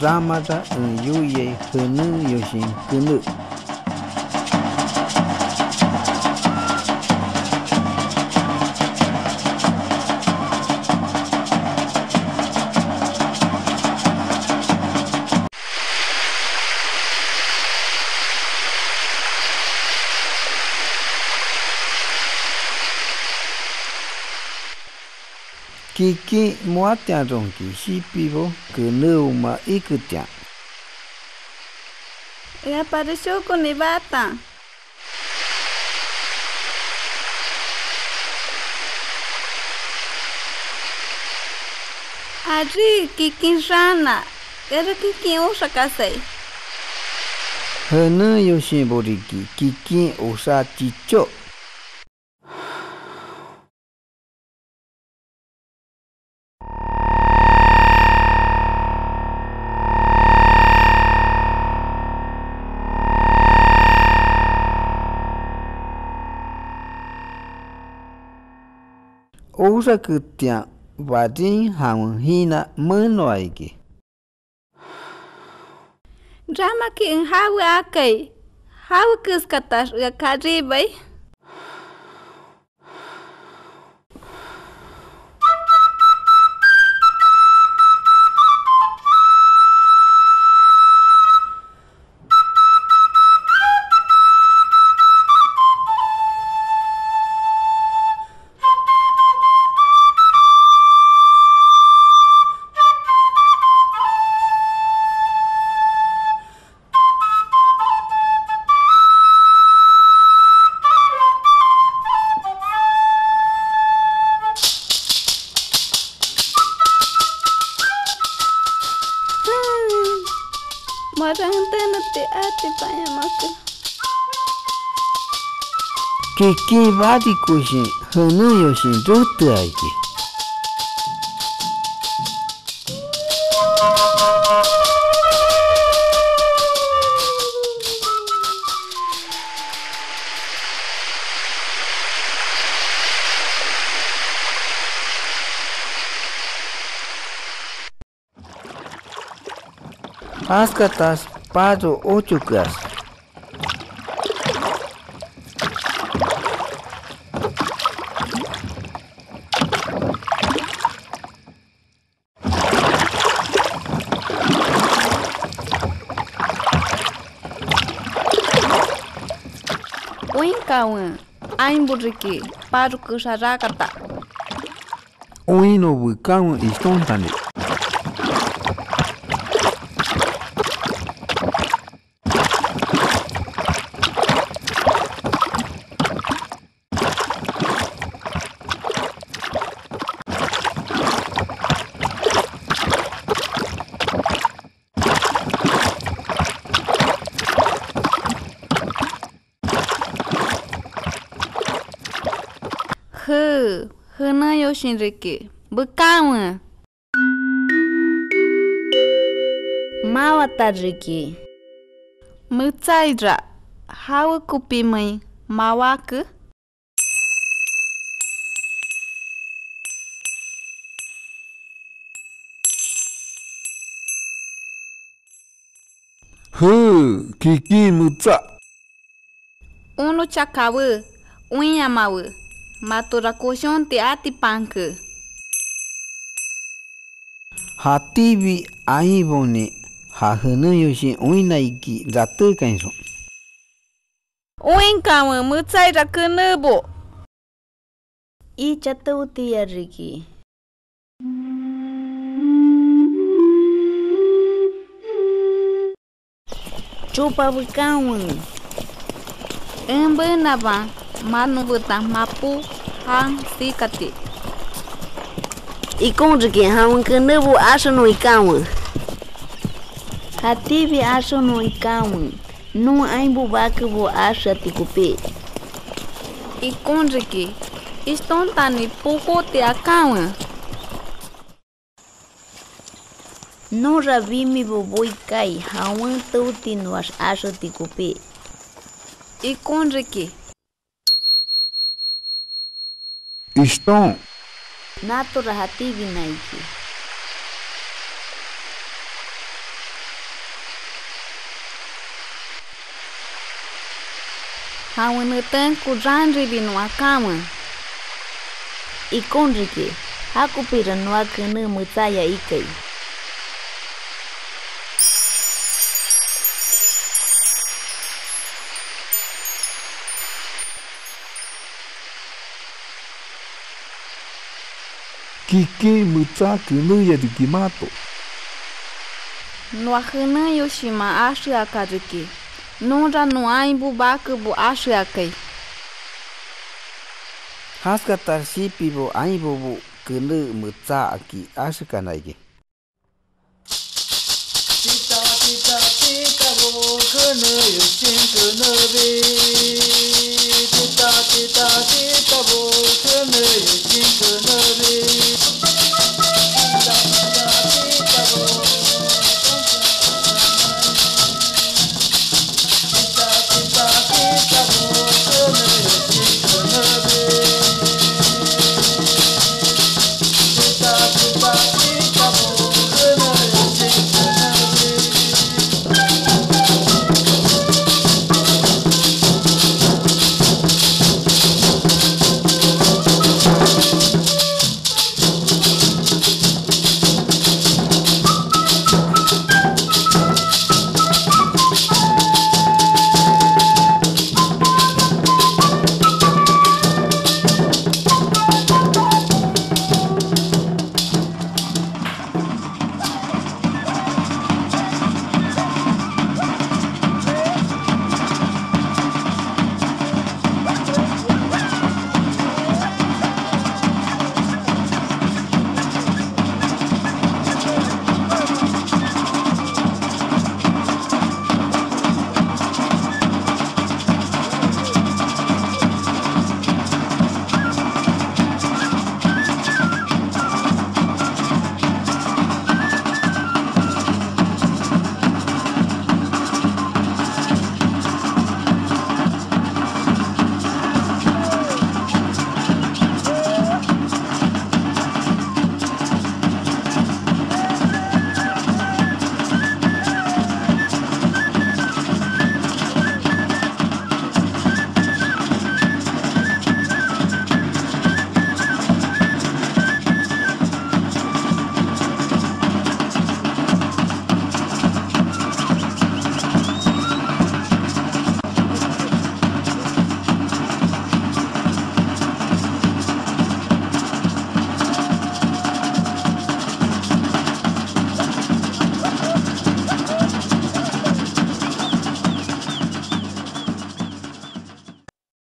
Ramada Yuye Hunu Yoshin Kunu Kiki muatia ronki shipivo Kunuma ikutia. Ella apareció con Ibata. Allí, Kiki Rana. Era Kiki usa kasei. Hunu Yoshin Boriki, Kiki usa chicho. Usa kutia Vajin Hamun Hina Munoaiki. Drama ki in hawi akai. Hawi kuskatas ya karibai. Marantana ate payamaka. Kiki Vadi Kushin Hunu Yoshin Rutu Aiki. Ascatas Pado 8 clases. Uinkawan, Aimburiki, Pado Kusharakata. Uino Bukawan Istontane. Huna Yoshinriki, Bukawan. Mawatariki. Mutsaidra, Hawa Kupimai, Mawaku. Kiki Mutsa. Uno Chakawu, Unyamawu. Matura koshon te ati panku. Hatibi Aibone Hahunu Yoshin Uinaiki Ratu Kanso. Uinkawan Mutsaira Kunubo. I chatauti yariki. Chupa Bukawan. Embenaba. Manu butang mapu hang sikati. Ikonjiki hawan kunubu aso no ikawan. Hatibi aso no ikawan. No aimbu bakubo aso tikupe. Ikonjiki. Istontani puko te akawan. No rabimi boboi kai hawan tautin was aso tikupe. Ikonjiki. Estão. Nato rahatibi naiki. Hawa nutang kuran ribi nuwa kama. Ikon riki, haku pira nuwa kene mutaya ikai. Kiki mutsa kene ya dikimato. Nuwa kene yoshima ashi akariki. Nora nuwa ibu baku bu ashi akai. Haska tarsipi bo aibo bo kene mutsa aki ashikanaiki. Tita tita tita bo kene yoshin kene be. Tita tita tita bo kene